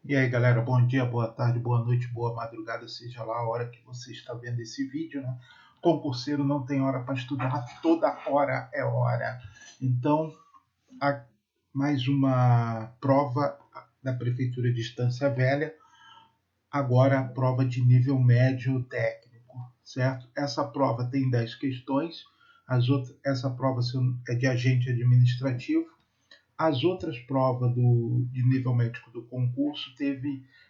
E aí, galera, bom dia, boa tarde, boa noite, boa madrugada, seja lá a hora que você está vendo esse vídeo, né? Concurseiro não tem hora para estudar, toda hora é hora. Então, mais uma prova da Prefeitura de Estância Velha, agora a prova de nível médio técnico, certo? Essa prova tem 10 questões, essa prova é de agente administrativo. As outras provas de nível médico do concurso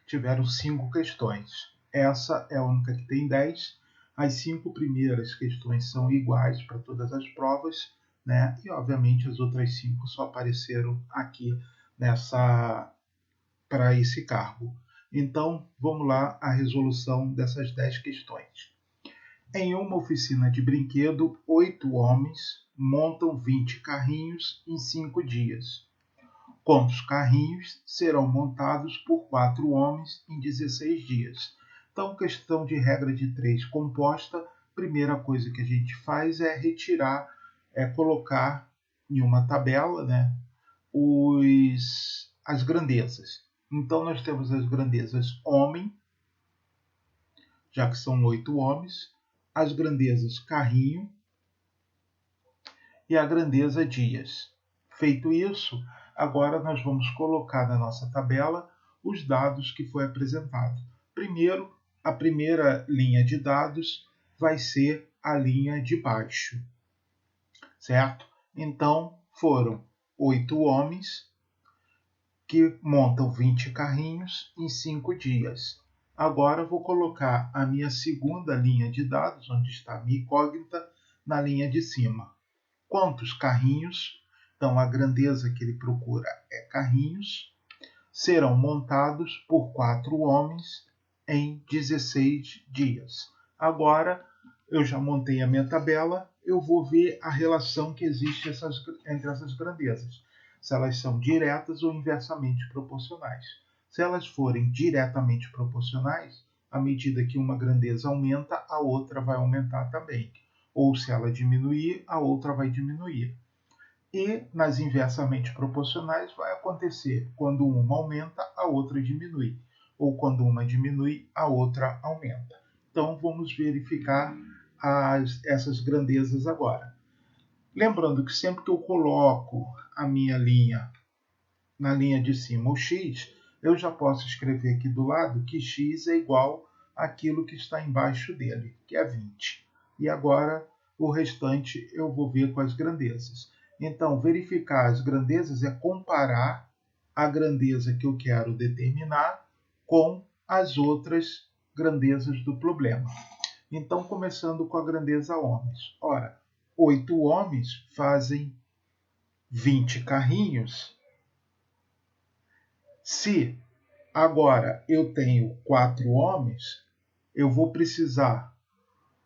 tiveram 5 questões. Essa é a única que tem 10. As 5 primeiras questões são iguais para todas as provas, né? E obviamente as outras 5 só apareceram aqui para esse cargo. Então, vamos lá a resolução dessas 10 questões. Em uma oficina de brinquedo, 8 homens montam 20 carrinhos em 5 dias. Quantos carrinhos serão montados por 4 homens em 16 dias? Então, questão de regra de 3 composta, primeira coisa que a gente faz é retirar, colocar em uma tabela, né, as grandezas. Então, nós temos as grandezas homem, já que são 8 homens, as grandezas carrinho e a grandeza dias. Feito isso, agora nós vamos colocar na nossa tabela os dados que foi apresentado. Primeiro, a primeira linha de dados vai ser a linha de baixo, certo? Então, foram 8 homens que montam 20 carrinhos em 5 dias. Agora vou colocar a minha segunda linha de dados, onde está a minha incógnita, na linha de cima. Quantos carrinhos, então a grandeza que ele procura é carrinhos, serão montados por 4 homens em 16 dias. Agora eu já montei a minha tabela, eu vou ver a relação que existe entre essas grandezas, se elas são diretas ou inversamente proporcionais. Se elas forem diretamente proporcionais, à medida que uma grandeza aumenta, a outra vai aumentar também. Ou se ela diminuir, a outra vai diminuir. E nas inversamente proporcionais vai acontecer quando uma aumenta, a outra diminui. Ou quando uma diminui, a outra aumenta. Então vamos verificar essas grandezas agora. Lembrando que sempre que eu coloco a minha linha na linha de cima o x, eu já posso escrever aqui do lado que x é igual àquilo que está embaixo dele, que é 20. E agora o restante eu vou ver com as grandezas. Então, verificar as grandezas é comparar a grandeza que eu quero determinar com as outras grandezas do problema. Então, começando com a grandeza homens. Ora, 8 homens fazem 20 carrinhos. Se agora eu tenho 4 homens, eu vou precisar,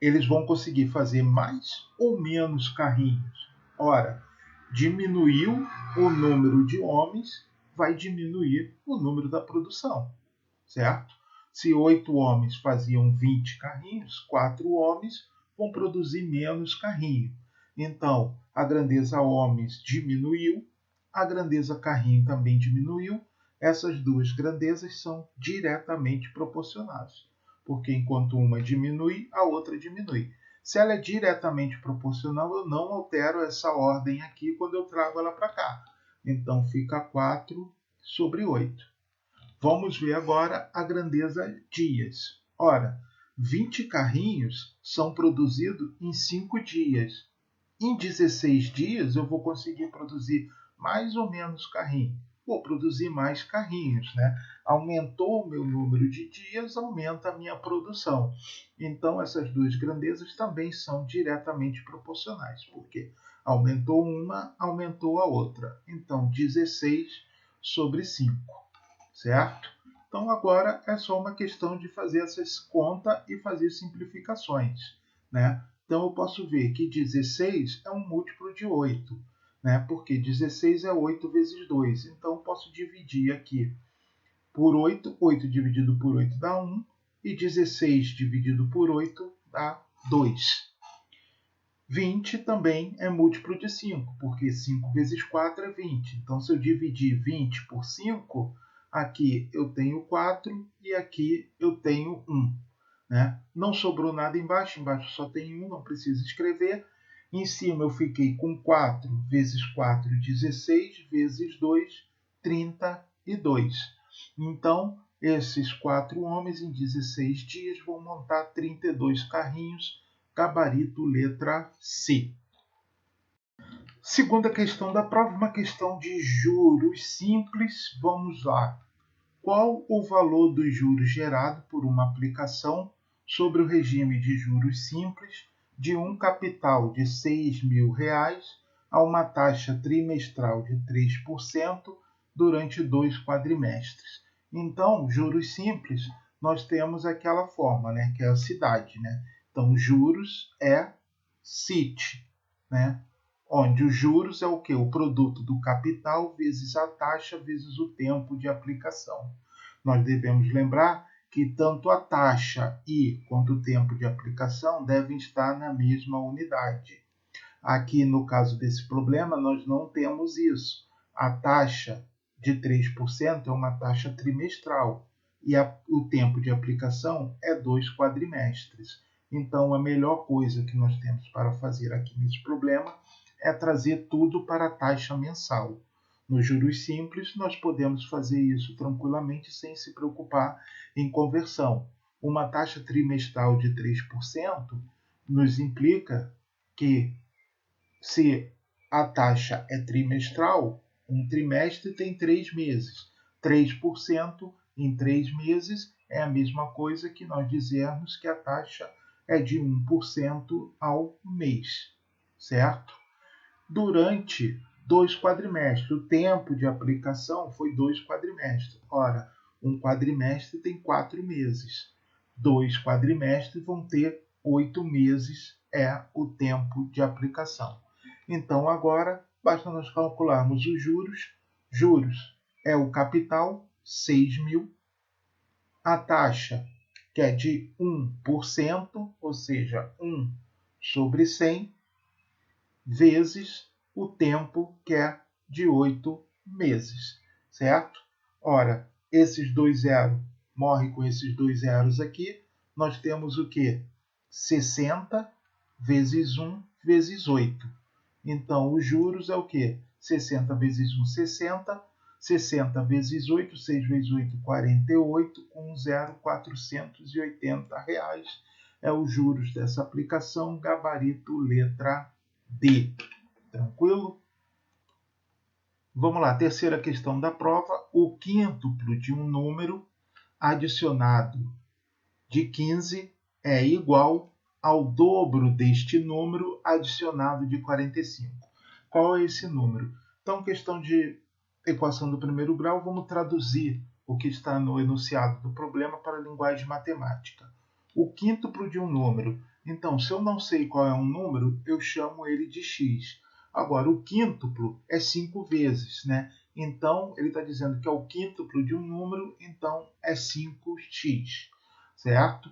eles vão conseguir fazer mais ou menos carrinhos. Ora, diminuiu o número de homens, vai diminuir o número da produção, certo? Se 8 homens faziam 20 carrinhos, 4 homens vão produzir menos carrinho. Então, a grandeza homens diminuiu, a grandeza carrinho também diminuiu. Essas duas grandezas são diretamente proporcionais, porque enquanto uma diminui, a outra diminui. Se ela é diretamente proporcional, eu não altero essa ordem aqui quando eu trago ela para cá. Então fica 4 sobre 8. Vamos ver agora a grandeza dias. Ora, 20 carrinhos são produzidos em 5 dias. Em 16 dias eu vou conseguir produzir mais ou menos carrinho. Vou produzir mais carrinhos, né? Aumentou o meu número de dias, aumenta a minha produção. Então essas duas grandezas também são diretamente proporcionais, porque aumentou uma, aumentou a outra. Então 16 sobre 5, certo? Então agora é só uma questão de fazer essas contas e fazer simplificações, né? Então eu posso ver que 16 é um múltiplo de 8, né? Porque 16 é 8 vezes 2. Então eu posso dividir aqui por 8. 8 dividido por 8 dá 1. E 16 dividido por 8 dá 2. 20 também é múltiplo de 5, porque 5 vezes 4 é 20. Então se eu dividir 20 por 5, Aqui eu tenho 4 e aqui eu tenho 1. Né? Não sobrou nada embaixo só tem 1, não preciso escrever. Em cima eu fiquei com 4 vezes 4, 16, vezes 2, 32. Então, esses 4 homens em 16 dias vão montar 32 carrinhos, gabarito letra C. Segunda questão da prova, uma questão de juros simples. Vamos lá. Qual o valor dos juros gerado por uma aplicação sobre o regime de juros simples de um capital de R$ 6.000 a uma taxa trimestral de 3% durante 2 quadrimestres? Então, juros simples, nós temos aquela forma, né, que é a cidade. Né? Então, juros é city, né? Onde os juros é o quê? O produto do capital vezes a taxa vezes o tempo de aplicação. Nós devemos lembrar que tanto a taxa e quanto o tempo de aplicação devem estar na mesma unidade. Aqui, no caso desse problema, nós não temos isso. A taxa de 3% é uma taxa trimestral e o tempo de aplicação é 2 quadrimestres. Então, a melhor coisa que nós temos para fazer aqui nesse problema é trazer tudo para a taxa mensal. Nos juros simples, nós podemos fazer isso tranquilamente sem se preocupar em conversão. Uma taxa trimestral de 3% nos implica que, se a taxa é trimestral, um trimestre tem 3 meses. 3% em 3 meses é a mesma coisa que nós dizermos que a taxa é de 1% ao mês, certo? Durante 2 quadrimestres. O tempo de aplicação foi 2 quadrimestres. Ora, um quadrimestre tem 4 meses. 2 quadrimestres vão ter 8 meses, é o tempo de aplicação. Então, agora, basta nós calcularmos os juros. Juros é o capital, 6.000. A taxa, que é de 1%, ou seja, 1 sobre 100, vezes o tempo, que é de 8 meses, certo? Ora, esses 2 zeros morrem com esses 2 zeros aqui. Nós temos o quê? 60 vezes 1 vezes 8. Então, os juros é o quê? 60 vezes 1, 60. 60 vezes 8, 6 vezes 8, 48, com 0, 480 reais. É os juros dessa aplicação, gabarito letra D. Tranquilo? Vamos lá, terceira questão da prova. O quíntuplo de um número adicionado de 15 é igual ao dobro deste número adicionado de 45. Qual é esse número? Então, questão de equação do primeiro grau, vamos traduzir o que está no enunciado do problema para a linguagem matemática. O quíntuplo de um número. Então, se eu não sei qual é um número, eu chamo ele de x. Agora, o quíntuplo é 5 vezes, né? Então, ele está dizendo que é o quíntuplo de um número, então é 5x, certo?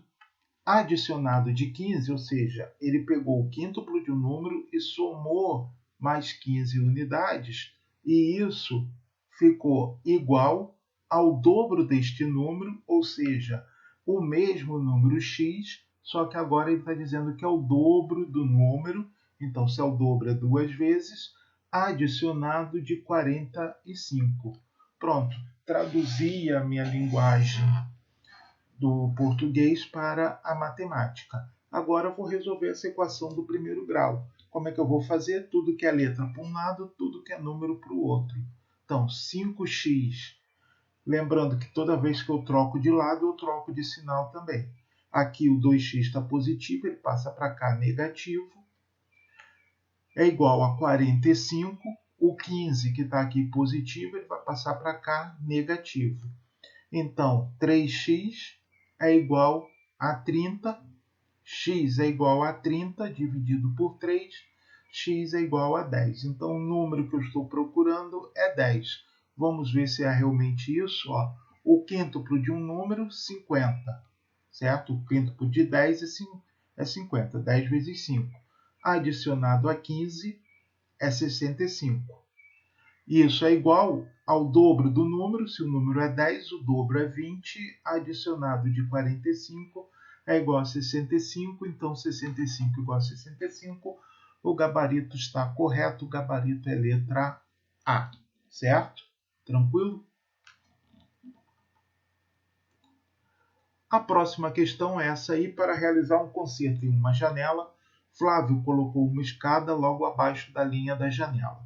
Adicionado de 15, ou seja, ele pegou o quíntuplo de um número e somou mais 15 unidades, e isso ficou igual ao dobro deste número, ou seja, o mesmo número x, só que agora ele está dizendo que é o dobro do número. Então, se é o dobro, é 2 vezes, adicionado de 45. Pronto, traduzi a minha linguagem do português para a matemática. Agora eu vou resolver essa equação do primeiro grau. Como é que eu vou fazer? Tudo que é letra para um lado, tudo que é número para o outro. Então, 5x. Lembrando que toda vez que eu troco de lado, eu troco de sinal também. Aqui o 2x está positivo, ele passa para cá negativo. É igual a 45. O 15 que está aqui positivo, ele vai passar para cá negativo. Então, 3x é igual a 30. X é igual a 30 dividido por 3. X é igual a 10. Então, o número que eu estou procurando é 10. Vamos ver se é realmente isso. Ó. O quíntuplo de um número, 50. Certo? O quíntuplo de 10 é 50. 10 vezes 5. Adicionado a 15 é 65. Isso é igual ao dobro do número. Se o número é 10, o dobro é 20, adicionado de 45 é igual a 65, então 65 igual a 65, o gabarito está correto, o gabarito é letra A, certo? Tranquilo? A próxima questão é essa aí. Para realizar um concerto em uma janela, Flávio colocou uma escada logo abaixo da linha da janela.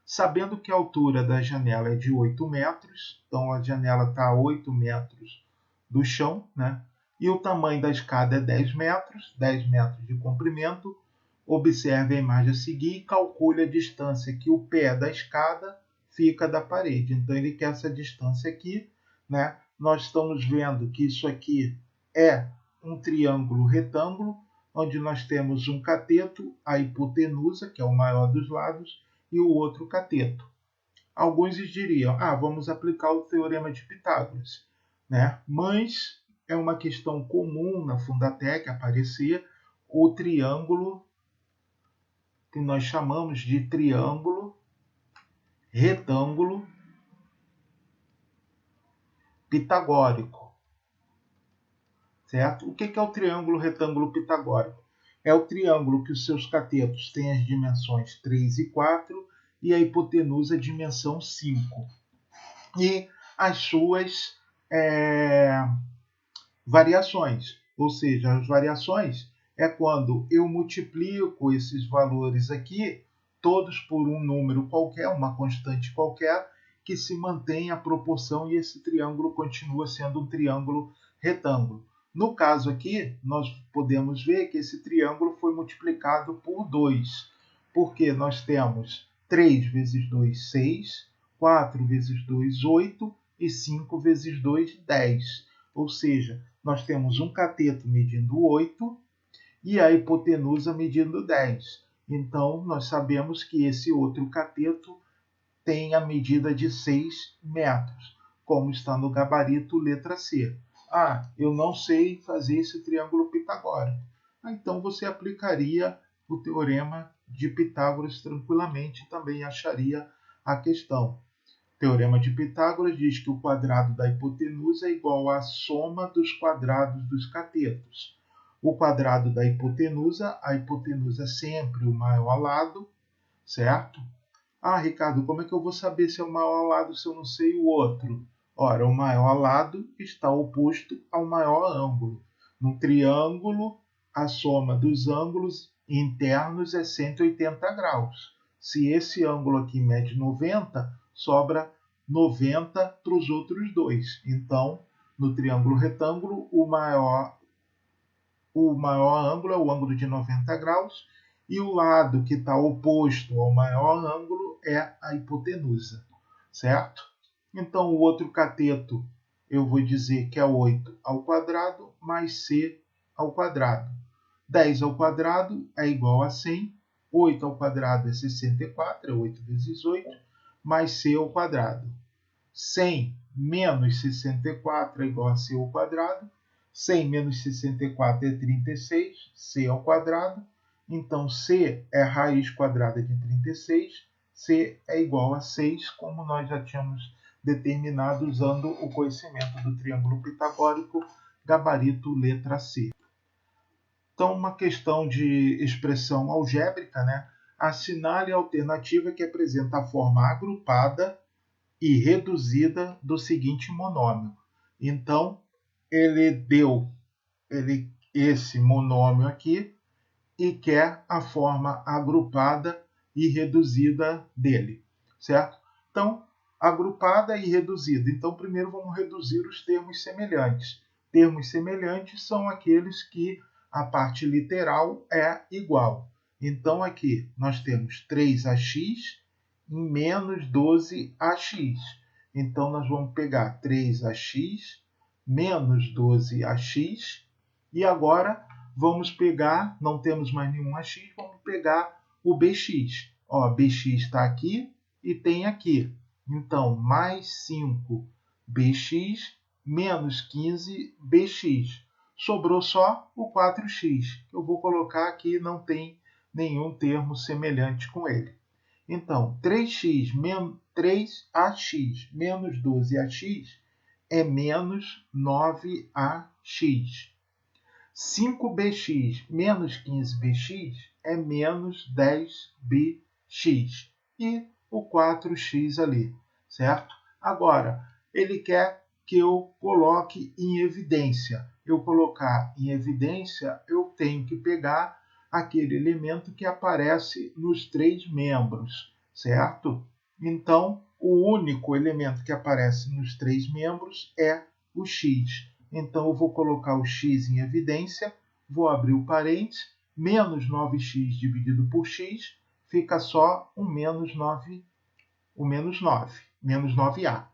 Sabendo que a altura da janela é de 8 metros, então a janela está a 8 metros do chão, né? E o tamanho da escada é 10 metros de comprimento. Observe a imagem a seguir e calcule a distância que o pé da escada fica da parede. Então ele quer essa distância aqui, né? Nós estamos vendo que isso aqui é um triângulo retângulo, onde nós temos um cateto, a hipotenusa, que é o maior dos lados, e o outro cateto. Alguns diriam, vamos aplicar o teorema de Pitágoras, né? Mas é uma questão comum na Fundatec aparecer o triângulo que nós chamamos de triângulo retângulo pitagórico, certo? O que é o triângulo retângulo pitagórico? É o triângulo que os seus catetos têm as dimensões 3 e 4 e a hipotenusa dimensão 5. E as suas variações, ou seja, as variações é quando eu multiplico esses valores aqui, todos por um número qualquer, uma constante qualquer, que se mantém a proporção e esse triângulo continua sendo um triângulo retângulo. No caso aqui, nós podemos ver que esse triângulo foi multiplicado por 2, porque nós temos 3 vezes 2, 6, 4 vezes 2, 8 e 5 vezes 2, 10. Ou seja, nós temos um cateto medindo 8 e a hipotenusa medindo 10. Então, nós sabemos que esse outro cateto tem a medida de 6 metros, como está no gabarito letra C. Eu não sei fazer esse triângulo pitagórico. Então, você aplicaria o teorema de Pitágoras tranquilamente e também acharia a questão. O teorema de Pitágoras diz que o quadrado da hipotenusa é igual à soma dos quadrados dos catetos. O quadrado da hipotenusa, a hipotenusa é sempre o maior lado, certo? Ricardo, como é que eu vou saber se é o maior lado se eu não sei o outro? Ora, o maior lado está oposto ao maior ângulo. No triângulo, a soma dos ângulos internos é 180 graus. Se esse ângulo aqui mede 90, sobra 90 para os outros dois. Então, no triângulo retângulo, o maior ângulo é o ângulo de 90 graus e o lado que está oposto ao maior ângulo é a hipotenusa, certo? Então, o outro cateto eu vou dizer que é 8 ao quadrado mais c ao quadrado. 10 ao quadrado é igual a 100, 8 ao quadrado é 64, é 8 vezes 8, mais c ao quadrado. 100 menos 64 é igual a c ao quadrado. 100 menos 64 é 36, c ao quadrado. Então, c é raiz quadrada de 36, c é igual a 6, como nós já tínhamos determinado usando o conhecimento do triângulo pitagórico, gabarito letra C. Então, uma questão de expressão algébrica, né? Assinale a alternativa que apresenta a forma agrupada e reduzida do seguinte monômio. Então, ele deu esse monômio aqui e quer a forma agrupada e reduzida dele, certo? Então, agrupada e reduzida. Então, primeiro vamos reduzir os termos semelhantes. Termos semelhantes são aqueles que a parte literal é igual. Então, aqui nós temos 3ax em menos 12ax. Então, nós vamos pegar 3ax menos 12ax e agora vamos pegar, não temos mais nenhum ax, vamos pegar o bx. Bx está aqui e tem aqui. Então, mais 5bx menos 15bx. Sobrou só o 4x, que eu vou colocar aqui, não tem nenhum termo semelhante com ele. Então, 3x 3ax. Menos 12ax é menos 9ax. 5bx menos 15bx é menos 10bx. E o 4x ali, certo? Agora, ele quer que eu coloque em evidência. Eu colocar em evidência, eu tenho que pegar aquele elemento que aparece nos três membros, certo? Então, o único elemento que aparece nos três membros é o x. Então, eu vou colocar o x em evidência, vou abrir o parênteses, menos 9x dividido por x, fica só um menos 9, menos 9a.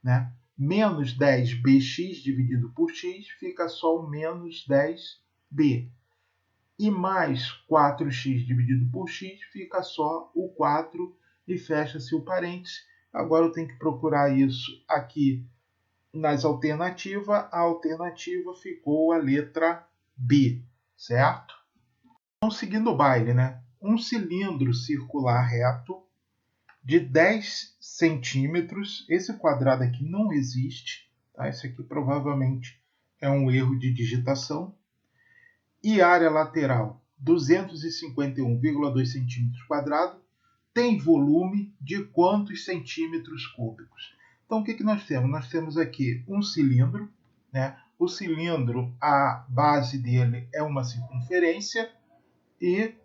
Né? Menos 10bx dividido por x, fica só o menos 10b. E mais 4x dividido por x, fica só o 4 e fecha-se o parênteses. Agora eu tenho que procurar isso aqui nas alternativas. A alternativa ficou a letra B, certo? Então, seguindo o baile, né? Um cilindro circular reto de 10 centímetros. Esse quadrado aqui não existe, tá? Esse aqui provavelmente é um erro de digitação. E área lateral 251,2 centímetros quadrados, tem volume de quantos centímetros cúbicos? Então, o que nós temos? Nós temos aqui um cilindro, né? O cilindro, a base dele é uma circunferência e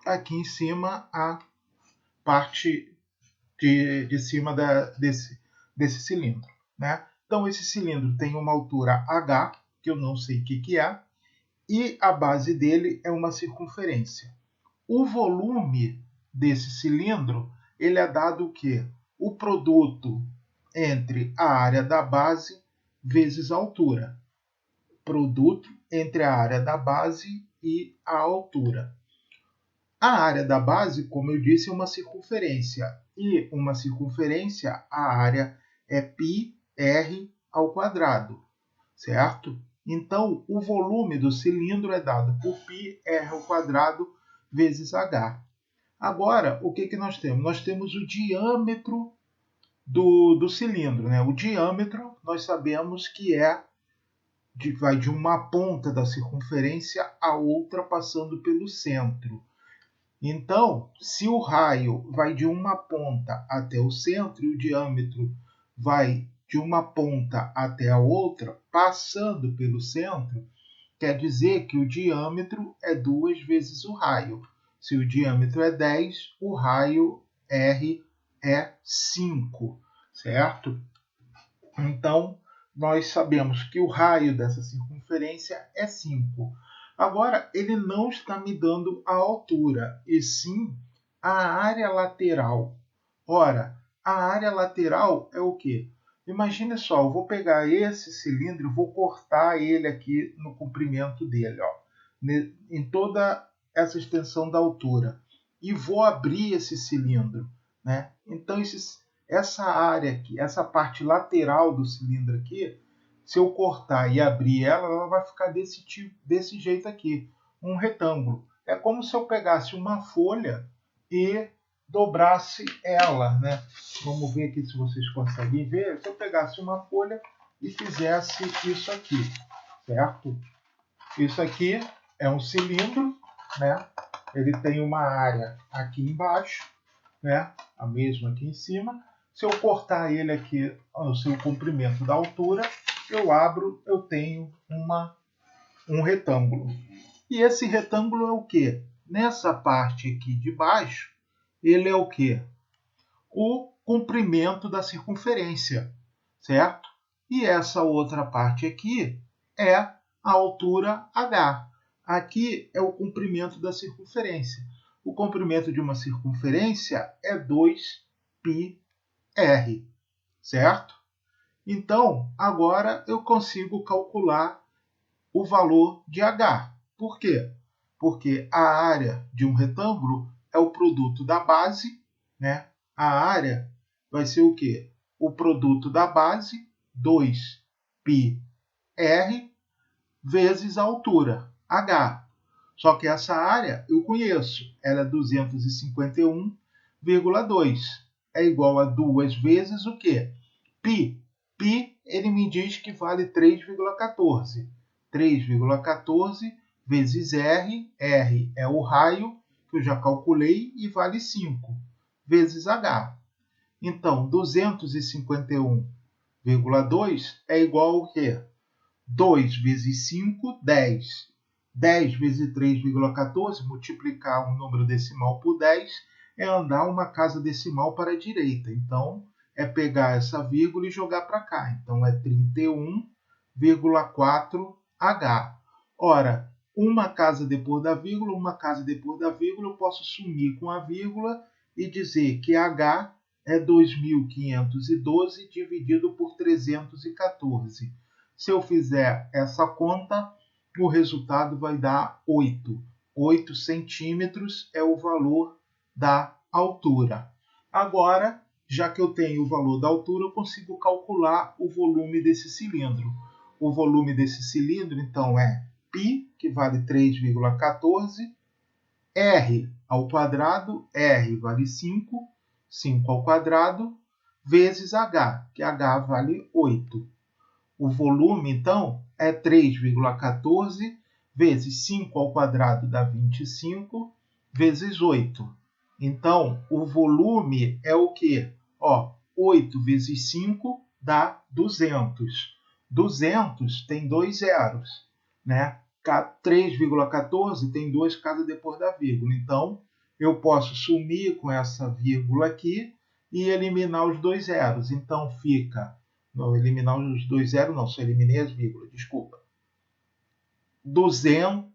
aqui em cima a parte de cima desse cilindro, né? Então, esse cilindro tem uma altura h, que eu não sei o que é, e a base dele é uma circunferência. O volume desse cilindro, ele é dado o quê? O produto entre a área da base vezes a altura. Produto entre a área da base e a altura. A área da base, como eu disse, é uma circunferência. E uma circunferência, a área é πr ao quadrado, certo? Então, o volume do cilindro é dado por πr ao quadrado vezes h. Agora, o que nós temos? Nós temos o diâmetro do cilindro. Né? O diâmetro, nós sabemos que vai de uma ponta da circunferência a outra passando pelo centro. Então, se o raio vai de uma ponta até o centro e o diâmetro vai de uma ponta até a outra, passando pelo centro, quer dizer que o diâmetro é 2 vezes o raio. Se o diâmetro é 10, o raio R é 5, certo? Então, nós sabemos que o raio dessa circunferência é 5. Agora, ele não está me dando a altura, e sim a área lateral. Ora, a área lateral é o quê? Imagine só, eu vou pegar esse cilindro e vou cortar ele aqui no comprimento dele, ó, em toda essa extensão da altura. E vou abrir esse cilindro. Né? Então, essa área aqui, essa parte lateral do cilindro aqui, se eu cortar e abrir ela, ela vai ficar desse jeito aqui, um retângulo. É como se eu pegasse uma folha e dobrasse ela, né? Vamos ver aqui se vocês conseguem ver. Se eu pegasse uma folha e fizesse isso aqui, certo? Isso aqui é um cilindro, né? Ele tem uma área aqui embaixo, né? A mesma aqui em cima. Se eu cortar ele aqui no seu comprimento da altura, eu abro, eu tenho um retângulo. E esse retângulo é o quê? Nessa parte aqui de baixo, ele é o quê? O comprimento da circunferência, certo? E essa outra parte aqui é a altura h. Aqui é o comprimento da circunferência. O comprimento de uma circunferência é 2πr, certo? Então, agora eu consigo calcular o valor de h. Por quê? Porque a área de um retângulo é o produto da base, né? A área vai ser o quê? O produto da base, 2πr, vezes a altura, h. Só que essa área eu conheço, ela é 251,2 3,2 é igual a 2 vezes o quê? Π. Π, ele me diz que vale 3,14. 3,14 vezes R. R é o raio, que eu já calculei, e vale 5, vezes H. Então, 251,2 é igual ao quê? 2 vezes 5, 10. 10 vezes 3,14, multiplicar um número decimal por 10, é andar uma casa decimal para a direita. Então, é pegar essa vírgula e jogar para cá. Então, é 31,4H. Ora, uma casa depois da vírgula, uma casa depois da vírgula, eu posso sumir com a vírgula e dizer que H é 2.512 dividido por 314. Se eu fizer essa conta, o resultado vai dar 8. 8 centímetros é o valor da altura. Agora, já que eu tenho o valor da altura, eu consigo calcular o volume desse cilindro. O volume desse cilindro, então, é π, que vale 3,14, r ao quadrado, r vale 5, 5 ao quadrado, vezes h, que h vale 8. O volume, então, é 3,14 vezes 5 ao quadrado dá 25, vezes 8. Então, o volume é o quê? 8 vezes 5 dá 200. 200 tem dois zeros, né? 3,14 tem duas casas depois da vírgula. Então, eu posso sumir com essa vírgula aqui e eliminar os dois zeros. Então, fica... Não, eliminar os dois zeros, não, só eliminei as vírgulas, desculpa. 200,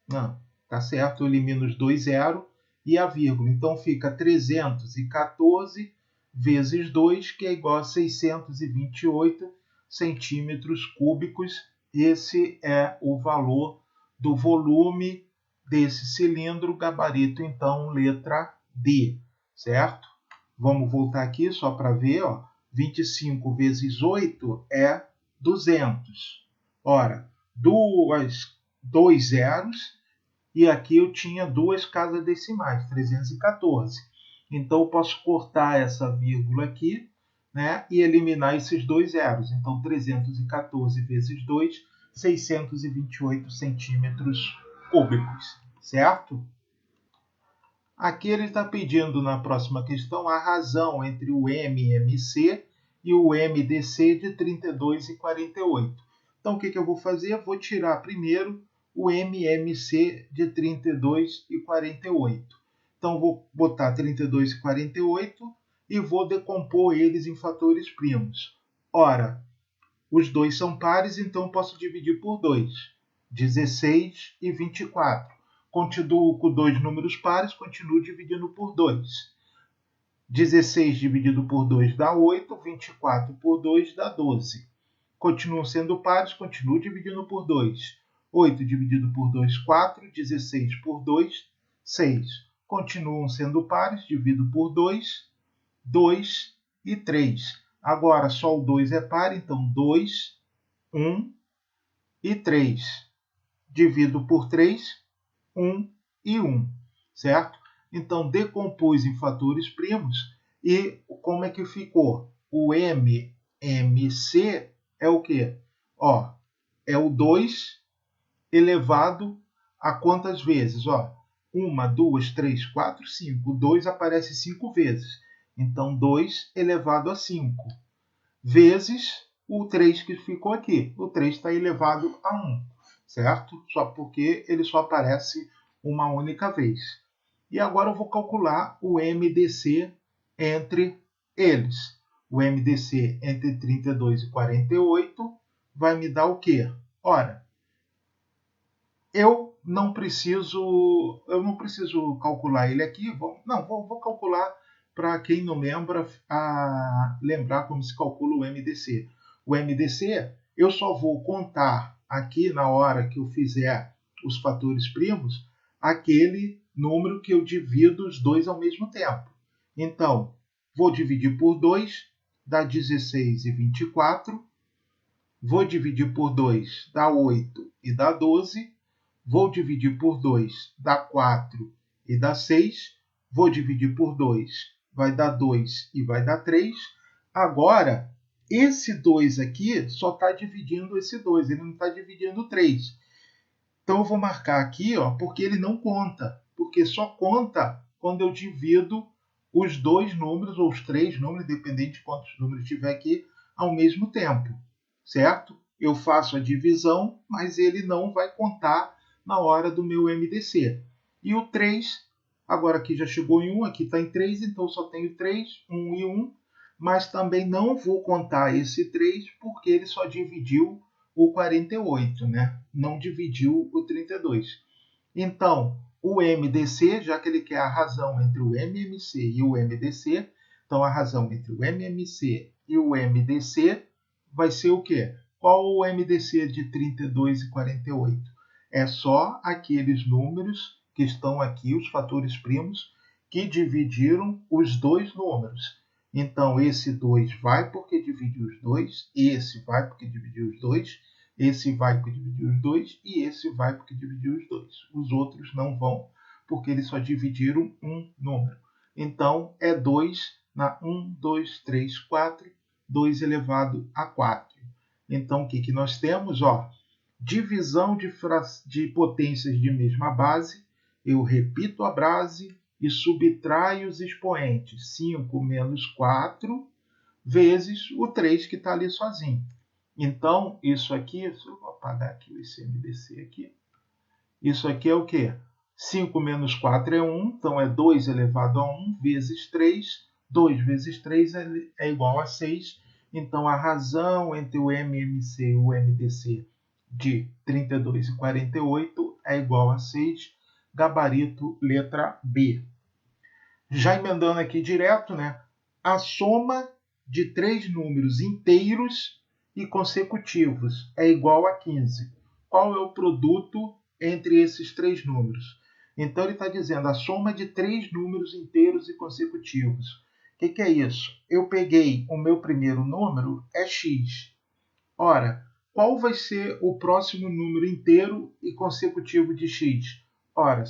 não, tá certo, eu elimino os dois zeros e a vírgula. Então fica 314 vezes 2, que é igual a 628 centímetros cúbicos. Esse é o valor do volume desse cilindro, gabarito, então, letra D, certo? Vamos voltar aqui só para ver, 25 vezes 8 é 200. Ora, dois zeros, e aqui eu tinha duas casas decimais, 314. Então, eu posso cortar essa vírgula aqui, né, e eliminar esses dois zeros. Então, 314 vezes 2, 628 centímetros cúbicos, certo? Aqui ele está pedindo na próxima questão a razão entre o MMC e o MDC de 32 e 48. Então, o que eu vou fazer? Eu vou tirar primeiro o MMC de 32 e 48. Então, vou botar 32 e 48 e vou decompor eles em fatores primos. Ora, os dois são pares, então posso dividir por 2. 16 e 24. Continuo com dois números pares, continuo dividindo por 2. 16 dividido por 2 dá 8, 24 por 2 dá 12. Continuam sendo pares, continuo dividindo por 2. 8 dividido por 2, 4. 16 por 2, 6. Continuam sendo pares, divido por 2, 2 e 3. Agora só o 2 é par, então 2, 1 e 3. Divido por 3, 1 e 1, certo? Então, decompus em fatores primos e como é que ficou? O MMC é o quê? É o 2 elevado a quantas vezes? 1, 2, 3, 4, 5. O 2 aparece 5 vezes. Então, 2 elevado a 5 vezes o 3 que ficou aqui. O 3 está elevado a 1, certo? Só porque ele só aparece uma única vez. E agora eu vou calcular o MDC entre eles. O MDC entre 32 e 48 vai me dar o quê? Ora, eu não preciso calcular ele aqui. Vou calcular para quem não lembra, lembrar como se calcula o MDC. O MDC, eu só vou contar aqui na hora que eu fizer os fatores primos, aquele número que eu divido os dois ao mesmo tempo. Então, vou dividir por 2, dá 16 e 24. Vou dividir por 2, dá 8 e dá 12. Vou dividir por 2, dá 4 e dá 6. vou dividir por 2, vai dar 2 e vai dar 3. Agora, esse 2 aqui só está dividindo esse 2, ele não está dividindo 3. Então, eu vou marcar aqui, ó, porque ele não conta, porque só conta quando eu divido os dois números, ou os três números, independente de quantos números tiver aqui, ao mesmo tempo, certo? Eu faço a divisão, mas ele não vai contar na hora do meu MDC. E o 3, agora aqui já chegou em 1, aqui está em 3, então só tenho 3, 1 e 1, mas também não vou contar esse 3 porque ele só dividiu o 48, né? Não dividiu o 32. Então, o MDC, já que ele quer a razão entre o MMC e o MDC, então a razão entre o MMC e o MDC vai ser o quê? Qual o MDC de 32 e 48? É só aqueles números que estão aqui, os fatores primos, que dividiram os dois números. Então, esse 2 vai porque dividiu os dois, esse vai porque dividiu os dois, esse vai porque dividiu os dois e esse vai porque dividiu os dois. Os outros não vão porque eles só dividiram um número. Então, é 2 na 1, 2, 3, 4, 2 elevado a 4. Então, o que nós temos? Ó, divisão de potências de mesma base. Eu repito a base e subtraio os expoentes. 5 menos 4 vezes o 3 que está ali sozinho. Então, isso aqui, eu vou apagar aqui esse MDC aqui. Isso aqui é o quê? 5 menos 4 é 1, então é 2 elevado a 1 vezes 3. 2 vezes 3 é igual a 6. Então, a razão entre o MMC e o MDC de 32 e 48 é igual a 6. Gabarito, letra B. Já emendando aqui direto, né? A soma de três números inteiros e consecutivos é igual a 15. Qual é o produto entre esses três números? Então, ele está dizendo a soma de três números inteiros e consecutivos. O que é isso? Eu peguei o meu primeiro número, é x. Ora, qual vai ser o próximo número inteiro e consecutivo de x? Ora,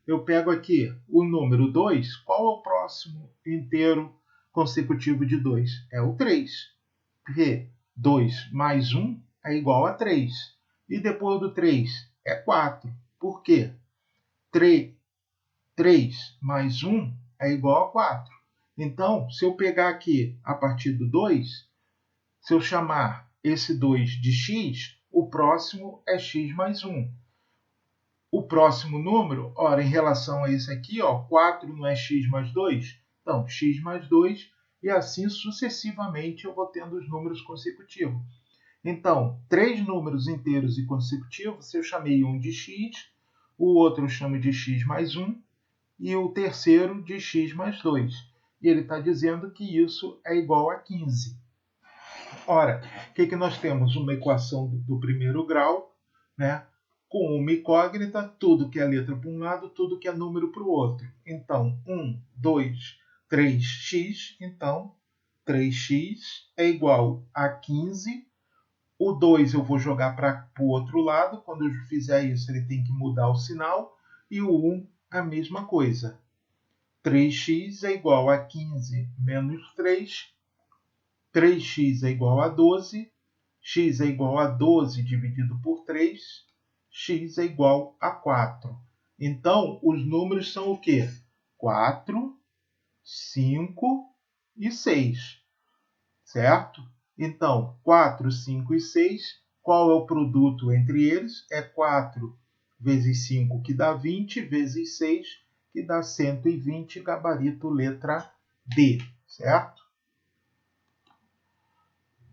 eu pego aqui o número 2, qual é o próximo inteiro consecutivo de 2? É o 3. Porque 2 mais 1 é igual a 3. E depois do 3 é 4. Por quê? 3 mais 1 é igual a 4. Então, se eu pegar aqui a partir do 2, se eu chamar esse 2 de x, o próximo é x mais 1. O próximo número, ora, em relação a esse aqui, ó, 4 não é x mais 2? Então, x mais 2, e assim sucessivamente eu vou tendo os números consecutivos. Então, três números inteiros e consecutivos, eu chamei um de x, o outro eu chamo de x mais 1, e o terceiro de x mais 2. E ele está dizendo que isso é igual a 15. Ora, o que nós temos? Uma equação do primeiro grau, né? Com uma incógnita, tudo que é letra para um lado, tudo que é número para o outro. Então, 1, 2, 3x. Então, 3x é igual a 15. O 2 eu vou jogar para o outro lado. Quando eu fizer isso, ele tem que mudar o sinal. E o 1, a mesma coisa. 3x é igual a 15 menos 3. 3x é igual a 12. X é igual a 12 dividido por 3. X é igual a 4. Então, os números são o quê? 4, 5 e 6. Certo? Então, 4, 5 e 6, qual é o produto entre eles? É 4 vezes 5, que dá 20, vezes 6, que dá 120, gabarito letra D. Certo?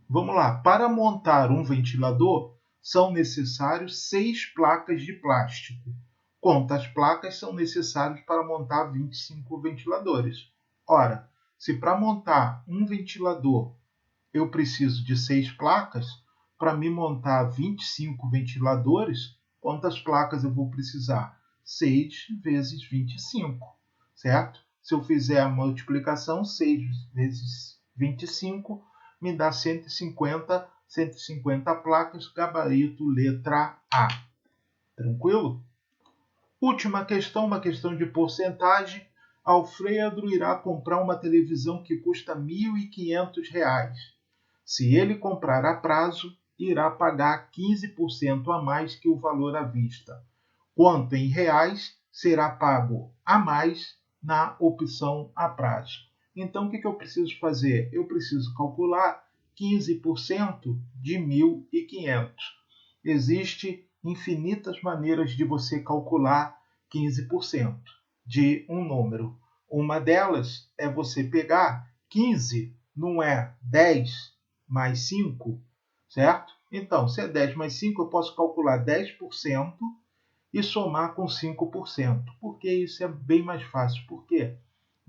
Vamos lá. Para montar um ventilador, são necessários 6 placas de plástico. Quantas placas são necessárias para montar 25 ventiladores? Ora, se para montar um ventilador eu preciso de 6 placas, para me montar 25 ventiladores, quantas placas eu vou precisar? 6 vezes 25, certo? Se eu fizer a multiplicação, 6 vezes 25 me dá 150, 150 placas, gabarito letra A. Tranquilo? Última questão, uma questão de porcentagem. Alfredo irá comprar uma televisão que custa R$ 1.500. Se ele comprar a prazo, irá pagar 15% a mais que o valor à vista. Quanto em reais será pago a mais na opção a prazo? Então, o que eu preciso fazer? Eu preciso calcular 15% de 1.500. Existem infinitas maneiras de você calcular 15% de um número. Uma delas é você pegar 15, não é 10 mais 5, certo? Então, se é 10 mais 5, eu posso calcular 10% e somar com 5%. Porque isso é bem mais fácil. Por quê?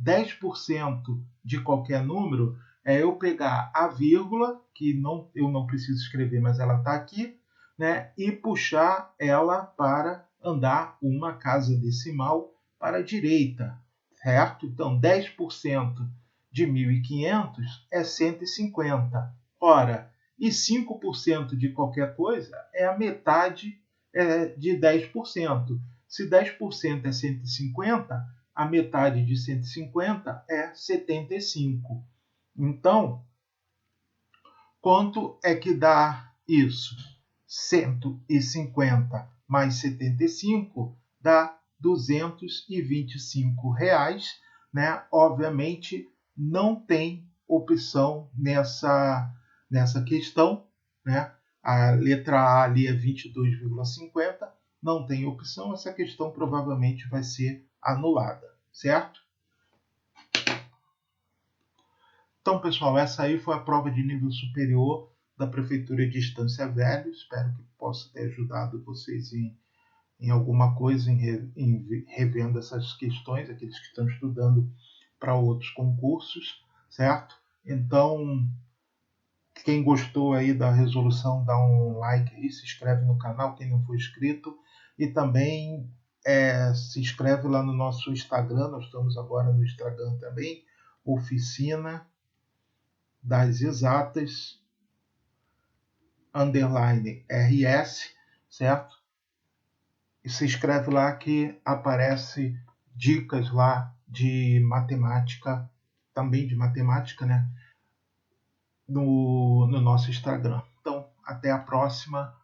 10% de qualquer número é eu pegar a vírgula, que eu não preciso escrever, mas ela está aqui, né, e puxar ela para andar uma casa decimal para a direita, certo? Então, 10% de 1.500 é 150. Ora, e 5% de qualquer coisa é a metade de 10%. Se 10% é 150, a metade de 150 é 75. Então, quanto é que dá isso? 150 mais 75 dá R$ 225, né? Obviamente, não tem opção nessa questão, né? A letra A ali é 22,50, não tem opção, essa questão provavelmente vai ser anulada, certo? Então, pessoal, essa aí foi a prova de nível superior da Prefeitura de Estância Velha. Espero que possa ter ajudado vocês em alguma coisa, em revendo essas questões, aqueles que estão estudando para outros concursos, certo? Então, quem gostou aí da resolução, dá um like aí, se inscreve no canal, quem não for inscrito, e também se inscreve lá no nosso Instagram, nós estamos agora no Instagram também, Oficina das Exatas, _RS, certo? E se inscreve lá que aparece dicas lá de matemática, também de matemática, né? No nosso Instagram. Então, até a próxima.